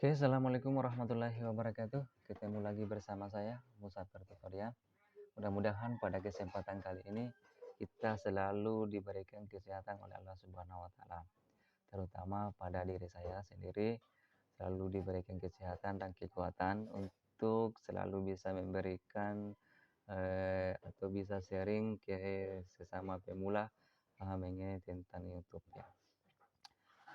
Oke, assalamualaikum warahmatullahi wabarakatuh. Ketemu lagi bersama saya, Musafir Tutoria. Mudah-mudahan pada kesempatan kali ini kita selalu diberikan kesehatan oleh Allah Subhanahu wa Ta'ala, terutama pada diri saya sendiri, selalu diberikan kesehatan dan kekuatan untuk selalu bisa memberikan atau bisa sharing ke sesama pemula mengenai tentang YouTube ya.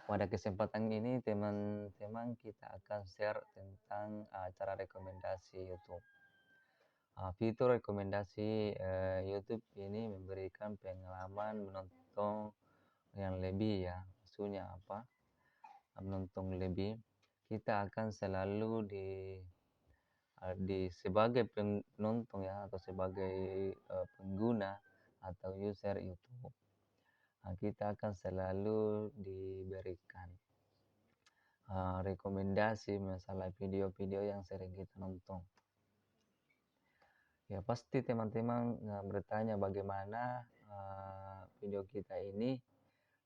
Pada kesempatan ini teman-teman kita akan share tentang cara rekomendasi YouTube. Fitur rekomendasi YouTube ini memberikan pengalaman menonton yang lebih ya. Maksudnya apa? Menonton lebih. Kita akan selalu di sebagai penonton ya atau sebagai pengguna atau user YouTube. Kita akan selalu diberikan rekomendasi masalah video-video yang sering kita nonton. Ya pasti teman-teman bertanya bagaimana video kita ini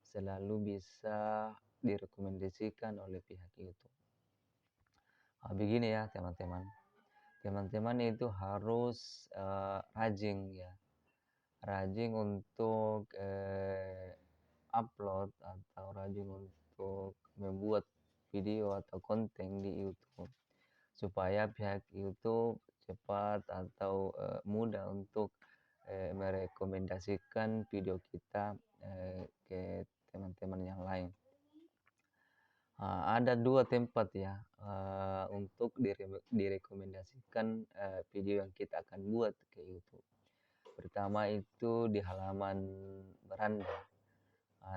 selalu bisa direkomendasikan oleh pihak YouTube. Begini ya teman-teman, teman-teman itu harus rajin ya, rajin untuk upload atau rajin untuk membuat video atau konten di YouTube supaya pihak YouTube cepat atau mudah untuk merekomendasikan video kita ke teman-teman yang lain. Ada dua tempat ya untuk direkomendasikan video yang kita akan buat ke YouTube. Pertama itu di halaman beranda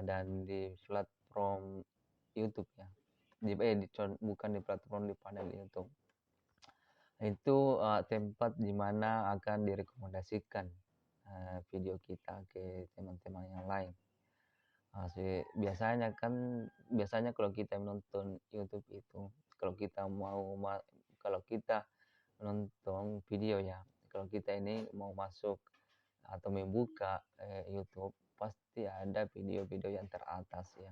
dan di platform YouTube ya. Bukan di platform di panel YouTube. Itu tempat di mana akan direkomendasikan video kita ke teman-teman yang lain. Biasanya kalau kita menonton YouTube itu, kalau kita menonton video ya, kalau kita ini mau masuk atau membuka YouTube, pasti ada video-video yang teratas ya.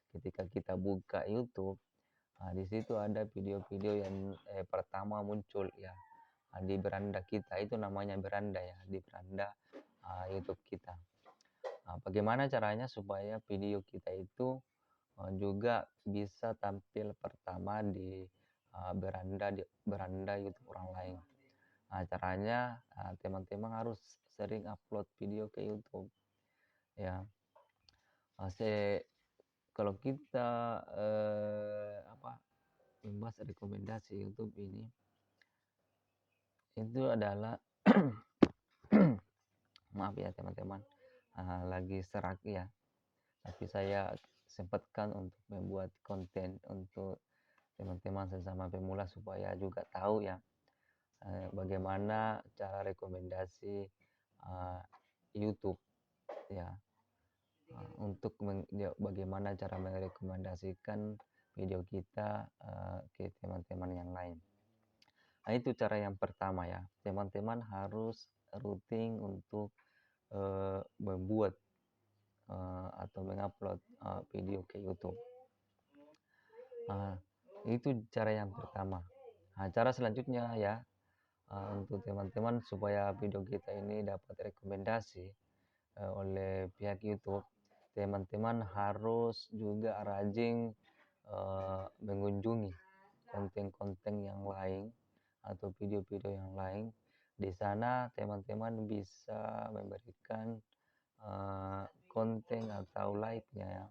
Ketika kita buka YouTube, di situ ada video-video yang pertama muncul ya di beranda kita, itu namanya beranda ya, di beranda YouTube kita. Bagaimana caranya supaya video kita itu juga bisa tampil pertama di beranda YouTube orang lain. Caranya teman-teman harus sering upload video ke YouTube ya. Kalau kita membahas rekomendasi YouTube ini, itu adalah maaf ya teman-teman, lagi serak ya, tapi saya sempatkan untuk membuat konten untuk teman-teman sesama pemula supaya juga tahu ya bagaimana cara rekomendasi YouTube ya, untuk bagaimana cara merekomendasikan video kita ke teman-teman yang lain. Itu cara yang pertama ya, teman-teman harus rutin untuk membuat atau mengupload video ke YouTube. Itu cara yang pertama. Cara selanjutnya ya, untuk teman-teman supaya video kita ini dapat rekomendasi oleh pihak YouTube, teman-teman harus juga rajin mengunjungi konten-konten yang lain atau video-video yang lain. Di sana teman-teman bisa memberikan konten atau like-nya ya.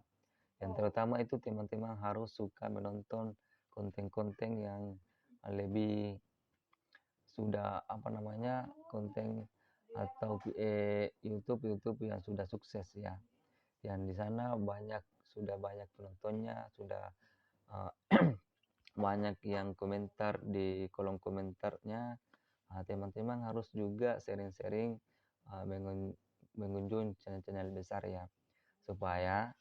Yang terutama itu teman-teman harus suka menonton konten-konten yang lebih sudah konten atau YouTube yang sudah sukses ya. Yang di sana sudah banyak penontonnya, sudah banyak yang komentar di kolom komentarnya. Teman-teman harus juga sering-sering mengunjungi channel-channel besar ya, supaya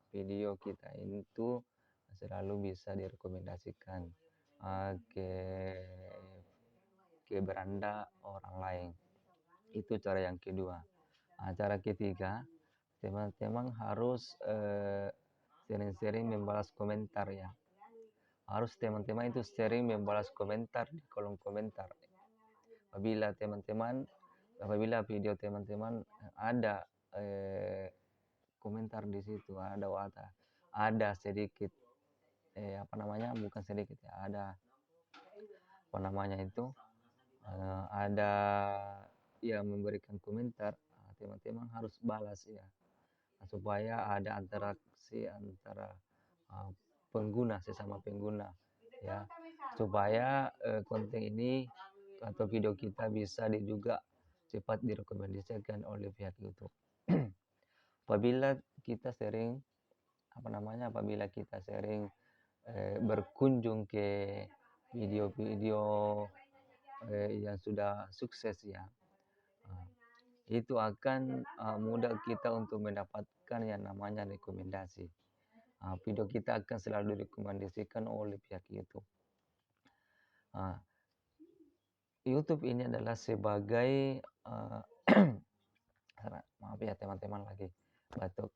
video kita itu selalu bisa direkomendasikan ke beranda orang lain. Itu cara yang kedua. Cara ketiga, teman-teman harus sering-sering membalas komentar ya. harus teman-teman itu sering membalas komentar di kolom komentar. Apabila video teman-teman ada komentar di situ, ada sedikit bukan sedikit ya, ada yang memberikan komentar, teman-teman harus balas ya, supaya ada interaksi antara pengguna, sesama pengguna ya, supaya konten ini atau video kita bisa juga cepat direkomendasikan oleh pihak YouTube. apabila kita sering berkunjung ke video-video yang sudah sukses ya, itu akan mudah kita untuk mendapatkan yang namanya rekomendasi. Video kita akan selalu direkomendasikan oleh pihak YouTube. YouTube ini adalah sebagai maaf ya teman-teman, lagi batuk.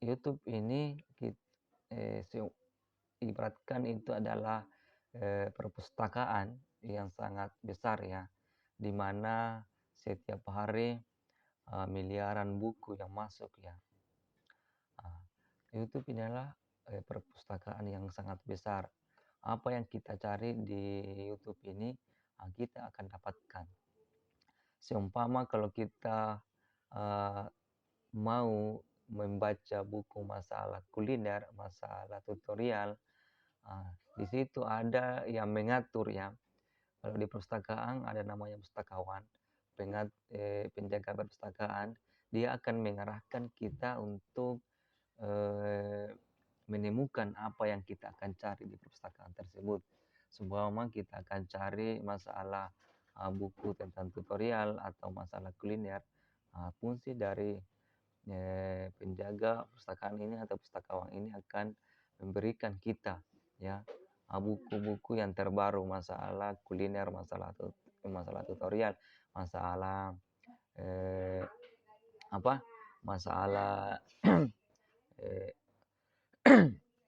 YouTube ini ibaratkan itu adalah perpustakaan yang sangat besar ya, di mana setiap hari miliaran buku yang masuk ya. YouTube ini adalah perpustakaan yang sangat besar. Apa yang kita cari di YouTube ini, kita akan dapatkan. Seumpama kalau kita mau membaca buku masalah kuliner, masalah tutorial, di situ ada yang mengatur ya. Kalau di perpustakaan ada namanya pustakawan, penjaga perpustakaan, dia akan mengarahkan kita untuk menemukan apa yang kita akan cari di perpustakaan tersebut. Seumpama kita akan cari masalah buku tentang tutorial atau masalah kuliner, fungsi dari penjaga perpustakaan ini atau pustakawan ini akan memberikan kita ya buku-buku yang terbaru, masalah kuliner, masalah tutorial, masalah masalah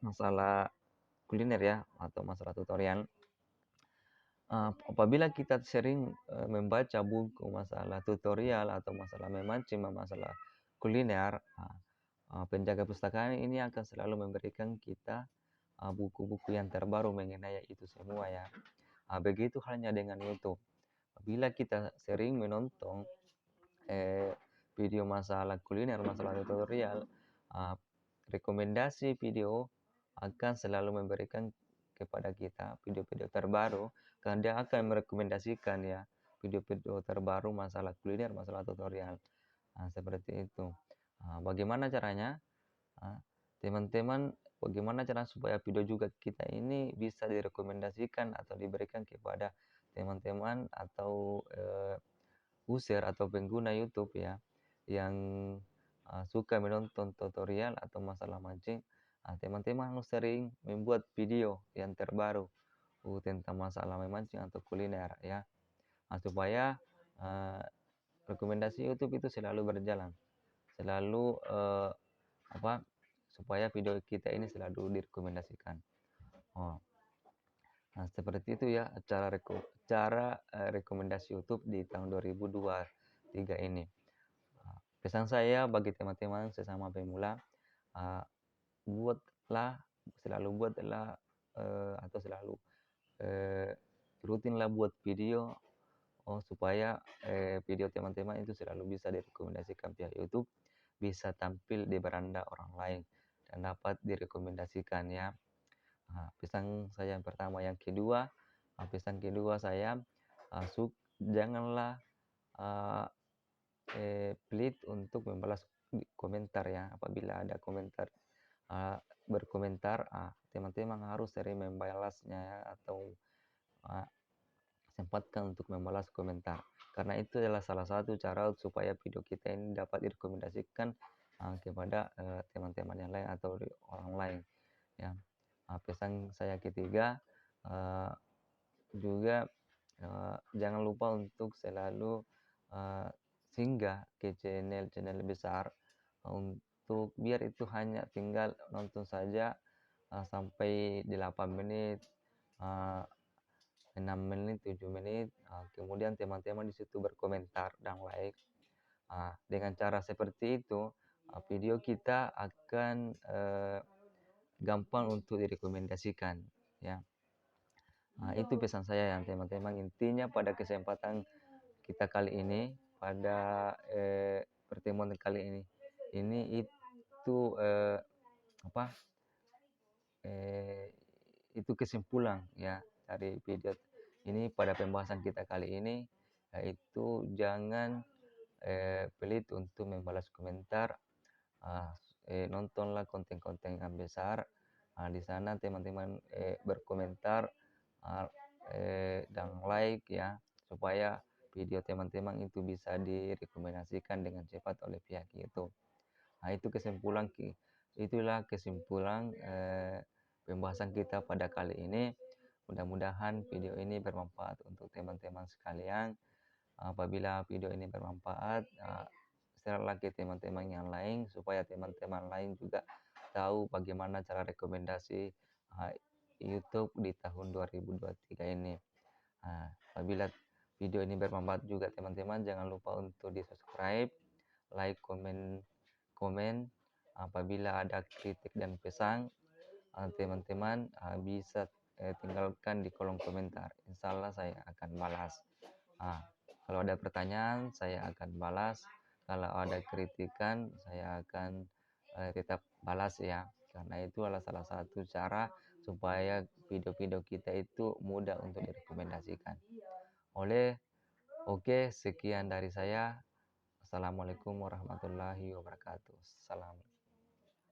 masalah kuliner ya, atau masalah tutorial. Apabila kita sering membaca buku masalah tutorial atau masalah memancing, masalah kuliner, penjaga perpustakaan ini akan selalu memberikan kita buku-buku yang terbaru mengenai itu semua ya. Begitu halnya dengan YouTube. Apabila kita sering menonton video masalah kuliner, masalah tutorial, rekomendasi video akan selalu memberikan kepada kita video-video terbaru, karena dia akan merekomendasikan ya video-video terbaru masalah kuliner, masalah tutorial. Seperti itu. Bagaimana caranya? Teman-teman, bagaimana cara supaya video juga kita ini bisa direkomendasikan atau diberikan kepada teman-teman atau user atau pengguna YouTube ya, yang suka menonton tutorial atau masalah mancing. Teman-teman harus sering membuat video yang terbaru tentang masalah memancing atau kuliner ya, supaya rekomendasi YouTube itu selalu berjalan, selalu supaya video kita ini selalu direkomendasikan. Seperti itu ya cara rekomendasi YouTube di tahun 2023 ini. Pesan saya bagi teman-teman sesama pemula, rutinlah buat video supaya video teman-teman itu selalu bisa direkomendasikan pihak YouTube, bisa tampil di beranda orang lain dan dapat direkomendasikan ya. Pesan saya yang pertama. Yang kedua, pesan kedua saya, janganlah pelit untuk membalas komentar ya. Apabila ada komentar berkomentar, teman-teman harus sering membalasnya ya, atau sempatkan untuk membalas komentar, karena itu adalah salah satu cara supaya video kita ini dapat direkomendasikan kepada teman-teman yang lain atau orang lain ya. Pesan saya ketiga, juga jangan lupa untuk selalu singgah ke channel-channel besar untuk biar itu hanya tinggal nonton saja sampai 8 menit, 6 menit, 7 menit, kemudian teman-teman di situ berkomentar dan like. Dengan cara seperti itu, video kita akan gampang untuk direkomendasikan, ya. Itu pesan saya yang teman-teman. Intinya pada kesempatan kita kali ini, pada pertemuan kali ini itu apa? Itu kesimpulan ya dari video ini pada pembahasan kita kali ini, yaitu jangan pelit untuk membalas komentar. Nontonlah konten-konten yang besar. Di sana teman-teman berkomentar dan like ya, supaya video teman-teman itu bisa direkomendasikan dengan cepat oleh pihak itu. Itulah kesimpulan pembahasan kita pada kali ini. Mudah-mudahan video ini bermanfaat untuk teman-teman sekalian. Apabila video ini bermanfaat, share ke teman-teman yang lain supaya teman-teman lain juga tahu bagaimana cara rekomendasi YouTube di tahun 2023 ini. Apabila video ini bermanfaat juga teman-teman, jangan lupa untuk di-subscribe, like, komen. Apabila ada kritik dan pesan, teman-teman bisa tinggalkan di kolom komentar. Insya Allah saya akan balas. Kalau ada pertanyaan, saya akan balas. Kalau ada kritikan, saya akan tetap balas ya. Karena itu adalah salah satu cara supaya video-video kita itu mudah untuk direkomendasikan. Oke, sekian dari saya. Assalamualaikum warahmatullahi wabarakatuh. Salam.